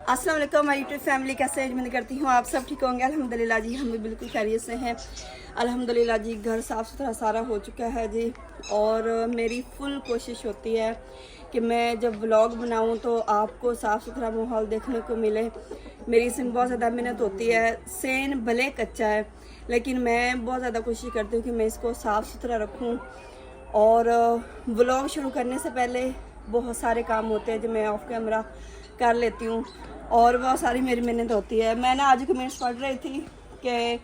अस्सलाम वालेकुम my YouTube family, कैसे हैं? उम्मीद करती हूँ आप सब ठीक होंगे। अल्हम्दुलिल्लाह जी, हम भी बिल्कुल खैरियत से हैं। अल्हम्दुलिल्लाह जी, घर साफ़ सुथरा सारा हो चुका है जी। और मेरी फुल कोशिश होती है कि मैं जब व्लॉग बनाऊँ तो आपको साफ़ सुथरा माहौल देखने को मिले। मेरी इसमें बहुत ज़्यादा मेहनत होती है। सेन भले कच्चा है लेकिन मैं बहुत ज़्यादा कोशिश करती हूँ कि मैं इसको साफ़ सुथरा रखूँ। और व्लॉग शुरू करने से पहले बहुत सारे काम होते हैं जो मैं ऑफ कैमरा कर लेती हूँ और बहुत सारी मेरी मेहनत होती है। मैं ना आज कमेंट्स पढ़ रही थी कि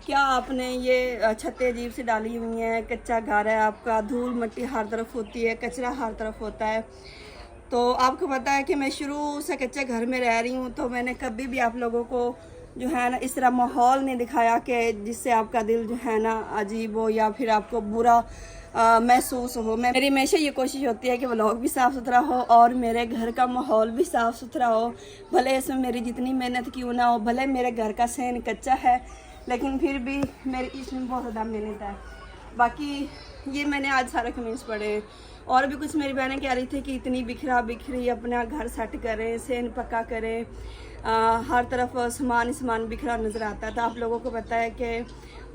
क्या आपने ये छतें अजीब से डाली हुई हैं, कच्चा घर है आपका, धूल मिट्टी हर तरफ होती है, कचरा हर तरफ होता है। तो आपको पता है कि मैं शुरू से कच्चे घर में रह रही हूँ, तो मैंने कभी भी आप लोगों को जो है ना इस तरह माहौल नहीं दिखाया कि जिससे आपका दिल जो है ना अजीब हो या फिर आपको बुरा महसूस हो। मेरी हमेशा ये कोशिश होती है कि व्लॉग भी साफ़ सुथरा हो और मेरे घर का माहौल भी साफ़ सुथरा हो। भले इसमें मेरी जितनी मेहनत क्यों ना हो, भले मेरे घर का सेन कच्चा है लेकिन फिर भी मेरी इसमें बहुत ज़्यादा मेहनत है। बाकी ये मैंने आज सारे कमेंट्स पढ़े और भी कुछ मेरी बहनें कह रही थी कि इतनी बिखरी अपना घर सेट करें, सेन पक्का करें, हर तरफ सामान बिखरा नज़र आता है। तो आप लोगों को पता है कि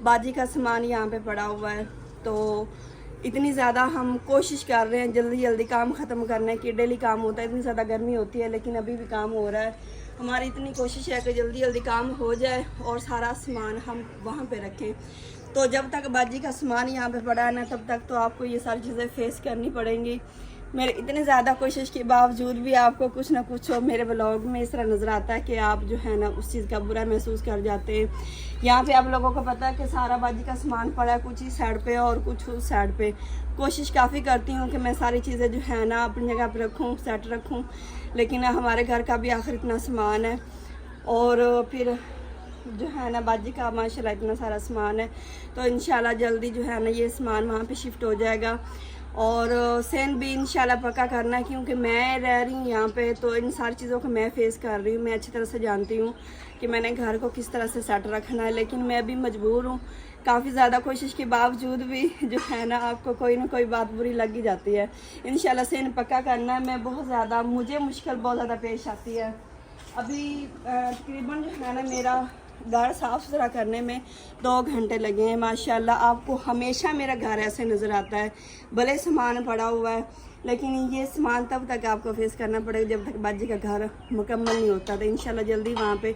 बाजी का सामान यहाँ पे पड़ा हुआ है, तो इतनी ज़्यादा हम कोशिश कर रहे हैं जल्दी जल्दी काम ख़त्म करने की। डेली काम होता है, इतनी ज़्यादा गर्मी होती है लेकिन अभी भी काम हो रहा है। हमारी इतनी कोशिश है कि जल्दी जल्दी काम हो जाए और सारा सामान हम वहाँ पे रखें। तो जब तक बाजी का सामान यहाँ पे पड़ा है ना, तब तक तो आपको ये सारी चीज़ें फेस करनी पड़ेंगी। मेरे इतने ज़्यादा कोशिश के बावजूद भी आपको कुछ ना कुछ मेरे व्लॉग में इस तरह नज़र आता है कि आप जो है ना उस चीज़ का बुरा महसूस कर जाते हैं। यहाँ पे आप लोगों को पता है कि सारा बाजी का सामान पड़ा है, कुछ इस साइड पे और कुछ उस साइड पे। कोशिश काफ़ी करती हूँ कि मैं सारी चीज़ें जो है ना अपनी जगह पर रखूँ, सेट रखूँ, लेकिन हमारे घर का भी आखिर इतना सामान है और फिर जो है ना बाजी का माशाल्लाह इतना सारा सामान है। तो इंशाल्लाह जल्दी जो है ना ये सामान वहाँ पे शिफ्ट हो जाएगा और सेन भी इंशाल्लाह पक्का करना है, क्योंकि मैं रह रही हूँ यहाँ पे तो इन सारी चीज़ों को मैं फेस कर रही हूँ। मैं अच्छी तरह से जानती हूँ कि मैंने घर को किस तरह से सेट रखना है, लेकिन मैं भी मजबूर हूँ। काफ़ी ज़्यादा कोशिश के बावजूद भी जो है ना आपको कोई ना कोई बात बुरी लग ही जाती है। इंशाल्लाह सेन पक्का करना है। मैं बहुत ज़्यादा मुझे मुश्किल बहुत ज़्यादा पेश आती है। अभी तकरीबन जो है ना मेरा घर साफ़ सुथरा करने में 2 घंटे लगे हैं। माशाल्लाह आपको हमेशा मेरा घर ऐसे नज़र आता है, भले सामान पड़ा हुआ है, लेकिन ये सामान तब तक आपको फेस करना पड़ेगा जब तक बाजी का घर मुकम्मल नहीं होता। तो इंशाल्लाह जल्दी वहाँ पे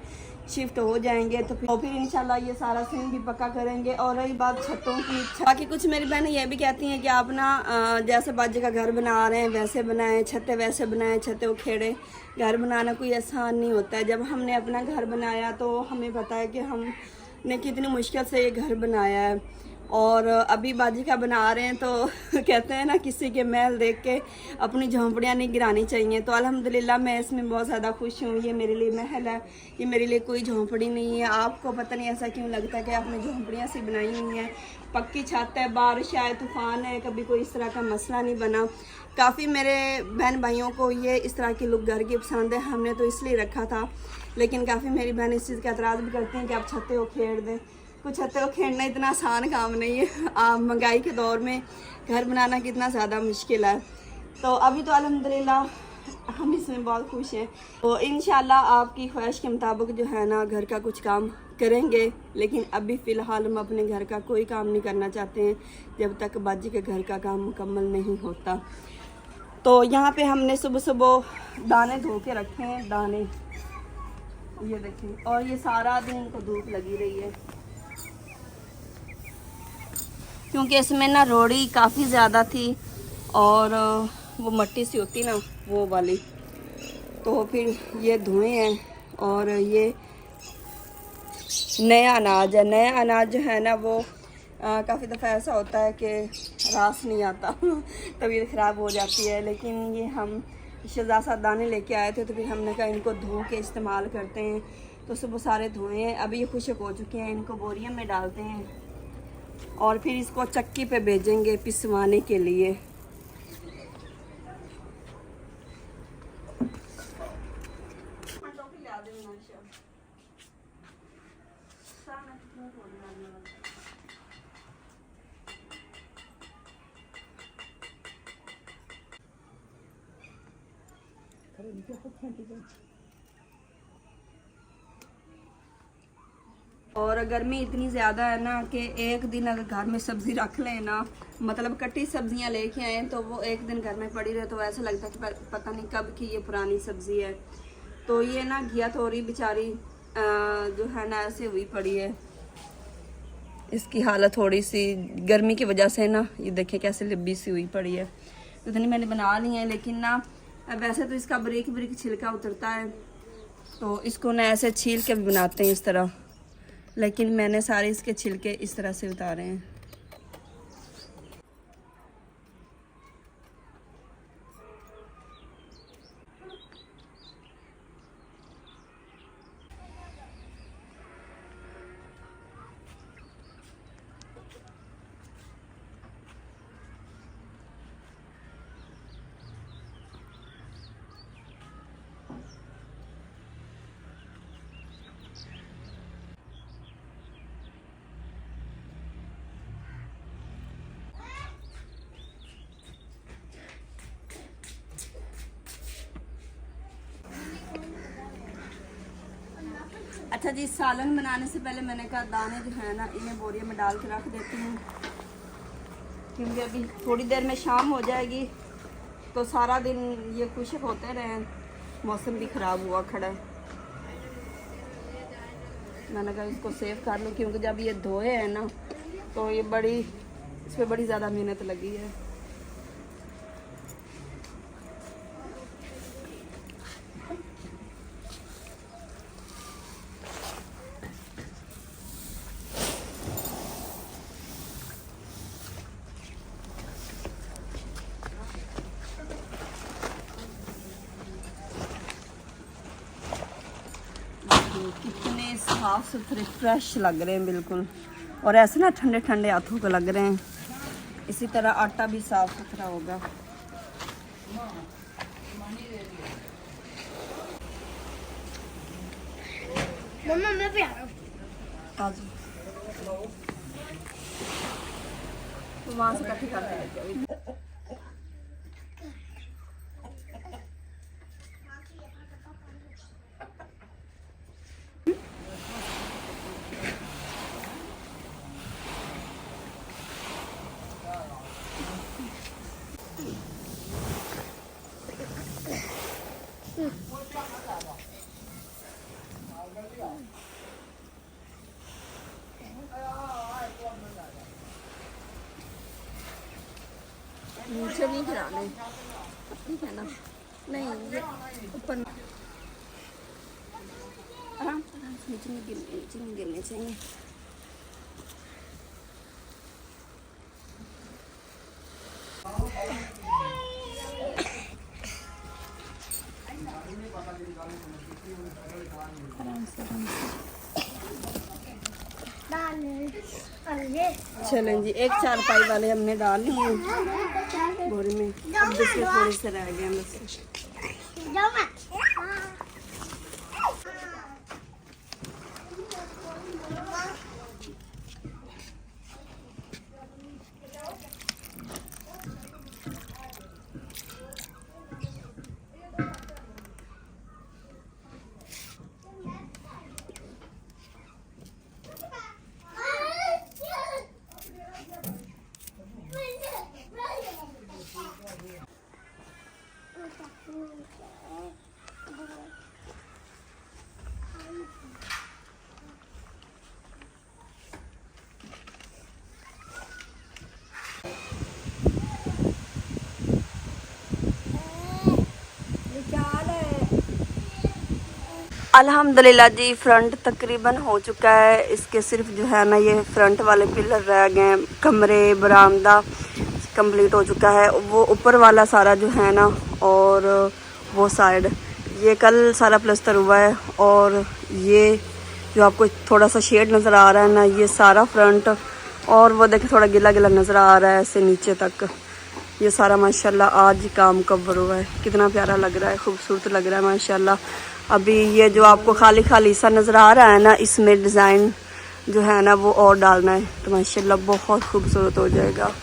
शिफ्ट हो जाएंगे तो फिर इंशाल्लाह ये सारा सीन भी पक्का करेंगे। और रही बात छतों की, बाकी कुछ मेरी बहनें ये भी कहती हैं कि आप ना जैसे बाजी का घर बना रहे हैं वैसे बनाएं, छतें वैसे बनाएं, छतें उखेड़ें। घर बनाना कोई आसान नहीं होता है। जब हमने अपना घर बनाया तो हमें पता है कि हमने कितनी मुश्किल से ये घर बनाया है और अभी बाजी का बना रहे हैं तो कहते हैं ना किसी के महल देख के अपनी झोंपड़ियाँ नहीं गिरानी चाहिए। तो अल्हम्दुलिल्लाह मैं इसमें बहुत ज़्यादा खुश हूँ। ये मेरे लिए महल है, ये मेरे लिए कोई झोंपड़ी नहीं है। आपको पता नहीं ऐसा क्यों लगता है कि आपने झोंपड़ियाँ सी बनाई हुई हैं। पक्की छत है, बारिश आए तूफ़ान है, कभी कोई इस तरह का मसला नहीं बना। काफ़ी मेरे बहन भाइयों को ये इस तरह की लुक घर की पसंद है, हमने तो इसलिए रखा था, लेकिन काफ़ी मेरी बहन इस चीज़ का एतराज़ भी करती हैं कि आप छतें उखेड़ दें। कुछ छतें उखेड़ना इतना आसान काम नहीं है। महंगाई के दौर में घर बनाना कितना ज़्यादा मुश्किल है। तो अभी तो अल्हम्दुलिल्लाह हम इसमें बहुत खुश हैं। तो इंशाल्लाह आपकी ख्वाहिश के मुताबिक जो है ना घर का कुछ काम करेंगे, लेकिन अभी फ़िलहाल हम अपने घर का कोई काम नहीं करना चाहते हैं जब तक बाजी के घर का काम मुकम्मल नहीं होता। तो यहाँ पे हमने सुबह सुबह दाने धो के रखे हैं, दाने ये देखें, और ये सारा दिन इनको धूप लगी रही है क्योंकि इसमें ना रोड़ी काफ़ी ज़्यादा थी और वो मट्टी सी होती ना वो वाली, तो फिर ये धुएँ हैं। और ये नया अनाज है, नया अनाज जो है ना वो काफ़ी दफ़ा ऐसा होता है कि रास नहीं आता तबीयत ख़राब हो जाती है। लेकिन ये हम शहज़ाद दाने लेके आए थे तो फिर हमने कहा इनको धो के इस्तेमाल करते हैं। तो सुबह सारे धोए हैं, अभी ये खुश्क हो चुके हैं। इनको बोरियों में डालते हैं और फिर इसको चक्की पे भेजेंगे पिसवाने के लिए। और गर्मी इतनी ज़्यादा है ना कि एक दिन अगर घर में सब्ज़ी रख लें ना, मतलब कटी सब्जियां लेके आए तो वो एक दिन घर में पड़ी रहे तो ऐसा लगता है कि पता नहीं कब की ये पुरानी सब्ज़ी है। तो ये ना घिया तोरी बेचारी जो है ना ऐसे हुई पड़ी है, इसकी हालत थोड़ी सी गर्मी की वजह से ना ये देखें कैसे लंबी सी हुई पड़ी है। इतनी मैंने बना ली है, लेकिन ना वैसे तो इसका बारीक बारीक छिलका उतरता है तो इसको ना ऐसे छील के भी बनाते हैं इस तरह, लेकिन मैंने सारे इसके छिलके इस तरह से उतारे हैं। अच्छा जी, सालन बनाने से पहले मैंने कहा दाने जो है ना इन्हें बोरिया में डाल के रख देती हूँ, क्योंकि अभी थोड़ी देर में शाम हो जाएगी तो सारा दिन ये खुश्क होते रहे। मौसम भी ख़राब हुआ खड़ा है, मैंने कहा इसको सेव कर लूँ, क्योंकि जब ये धोए हैं ना तो ये इस पर बड़ी ज़्यादा मेहनत लगी है। कितने साफ सुथरे फ्रेश लग रहे हैं बिल्कुल, और ऐसे ना ठंडे ठंडे हाथों को लग रहे हैं। इसी तरह आटा भी साफ सुथरा होगा। मम्मा मैं भी आ रहा हूँ। तो वहाँ से इकट्ठी कर लेंगे। नीचे नहीं गिराने, ठीक है ना? नहीं, ये ऊपर आराम से नीचे नहीं गिरने चाहिए। चलें जी, एक चारपाई वाले हमने डाल लिए बोरे में, अब दूसरे थोड़े से रह गए बस। अल्हम्दुलिल्लाह जी, फ्रंट तकरीबन हो चुका है। इसके सिर्फ जो है ना ये फ्रंट वाले पिलर रह गए, कमरे बरामदा कंप्लीट हो चुका है। वो ऊपर वाला सारा जो है ना, और वो साइड ये कल सारा प्लस्तर हुआ है। और ये जो आपको थोड़ा सा शेड नज़र आ रहा है ना, ये सारा फ्रंट, और वो देखें थोड़ा गिला गिला नज़र आ रहा है ऐसे नीचे तक। ये सारा माशाल्लाह आज काम कवर हुआ है। कितना प्यारा लग रहा है, खूबसूरत लग रहा है माशाल्लाह। अभी ये जो आपको खाली खाली सा नज़र आ रहा है ना, इसमें डिज़ाइन जो है ना वो और डालना है, तो माशाल्लाह बहुत खूबसूरत हो जाएगा।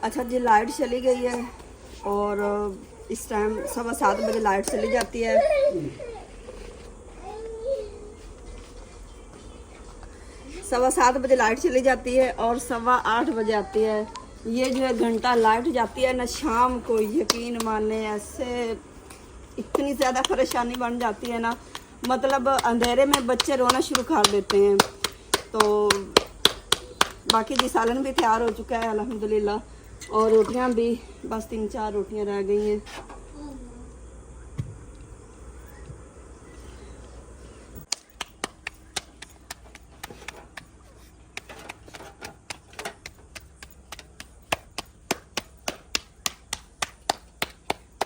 अच्छा जी, लाइट चली गई है और इस टाइम 7:15 बजे लाइट चली जाती है। 7:15 बजे लाइट चली जाती है और 8:15 बजे आती है। ये जो है घंटा लाइट जाती है ना शाम को, यकीन माने ऐसे इतनी ज़्यादा परेशानी बन जाती है ना, मतलब अंधेरे में बच्चे रोना शुरू कर देते हैं। तो बाकी जी सालन भी तैयार हो चुका है अल्हम्दुलिल्लाह, और रोटियां भी बस 3-4 रोटियां रह गई हैं।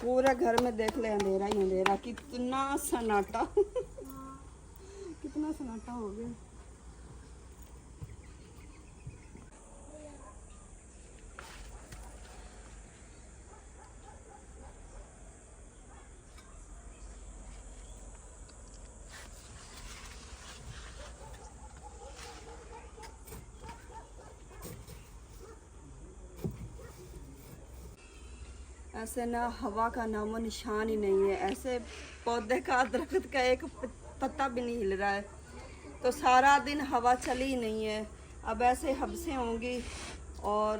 पूरा घर में देख ले अंधेरा ही अंधेरा, कितना सन्नाटा कितना सन्नाटा हो गया। ऐसे ना हवा का नामो निशान ही नहीं है, ऐसे पौधे का दरख्त का एक पत्ता भी नहीं हिल रहा है। तो सारा दिन हवा चली ही नहीं है। अब ऐसे हबसें होंगी और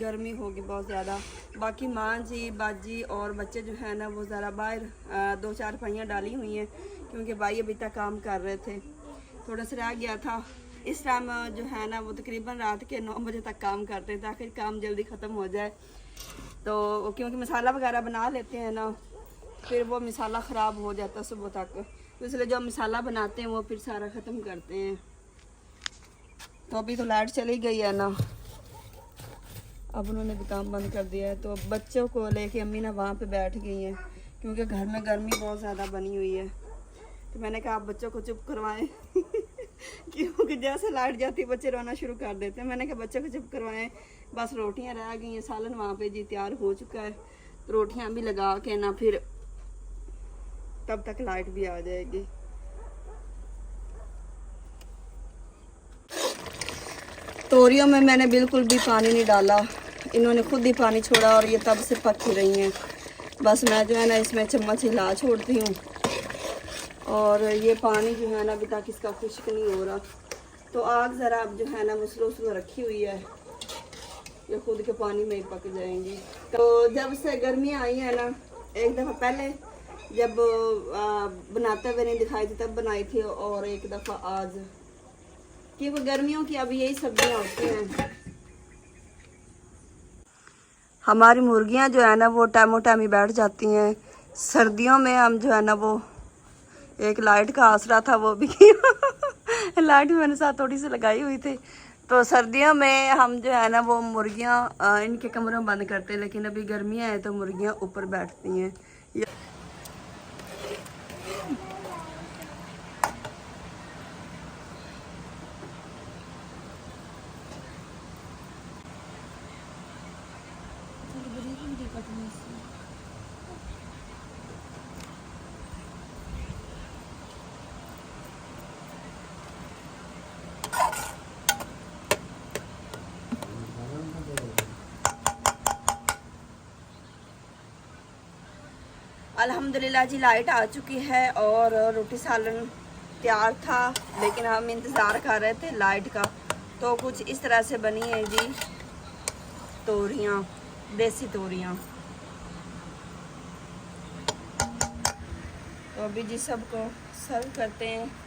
गर्मी होगी बहुत ज़्यादा। बाकी माँ जी, बाजी और बच्चे जो है ना वो ज़रा बाहर 2-4 पहियाँ डाली हुई हैं, क्योंकि भाई अभी तक काम कर रहे थे, थोड़ा सा रह गया था। इस टाइम जो है ना वो तकरीबन रात के 9 बजे तक काम करते हैं ताकि काम जल्दी ख़त्म हो जाए। तो क्योंकि मसाला वगैरह बना लेते हैं ना, फिर वो मसाला ख़राब हो जाता है सुबह तक, तो इसलिए जो मसाला बनाते हैं वो फिर सारा ख़त्म करते हैं। तो अभी तो लाइट चली गई है ना, अब उन्होंने भी काम बंद कर दिया है। तो बच्चों को लेके अम्मी ना वहाँ पे बैठ गई हैं, क्योंकि घर में गर्मी बहुत ज़्यादा बनी हुई है। तो मैंने कहा आप बच्चों को चुप करवाएं क्योंकि जैसे लाइट जाती बच्चे रोना शुरू कर देते हैं। मैंने कहा बच्चों को चुप करवाएं, बस रोटियां रह गई हैं, सालन वहाँ पे जी तैयार हो चुका है। तो रोटियां भी लगा के ना फिर तब तक लाइट भी आ जाएगी। तोरियों में मैंने बिल्कुल भी पानी नहीं डाला, इन्होंने खुद ही पानी छोड़ा और ये तब से पक ही रही हैं। बस मैं जो है ना इसमें चम्मच हिला छोड़ती हूँ, और ये पानी जो है ना अभी तक इसका खुश्क नहीं हो रहा। तो आग ज़रा अब जो है ना वो स्लो स्लो रखी हुई है, ये खुद के पानी में ही पक जाएंगी। तो जब से गर्मियाँ आई हैं ना, एक दफ़ा पहले जब बनाते हुए नहीं दिखाई थी तब बनाई थी, और एक दफ़ा आज, क्योंकि गर्मियों की अब यही सब्जियाँ होती हैं। हमारी मुर्गियाँ जो है ना वो टाइमो टाइम ही बैठ जाती हैं। सर्दियों में हम जो है ना वो एक लाइट का आसरा था, वो भी लाइट भी मैंने साथ थोड़ी सी लगाई हुई थी। तो सर्दियों में हम जो है ना वो मुर्गियाँ इनके कमरों में बंद करते हैं, लेकिन अभी गर्मियाँ हैं तो मुर्गियाँ ऊपर बैठती हैं। अल्हम्दुलिल्लाह जी लाइट आ चुकी है और रोटी सालन तैयार था, लेकिन हम इंतज़ार कर रहे थे लाइट का। तो कुछ इस तरह से बनी है जी तोरियाँ, देसी तोरियाँ। तो अभी जी सबको सर्व करते हैं।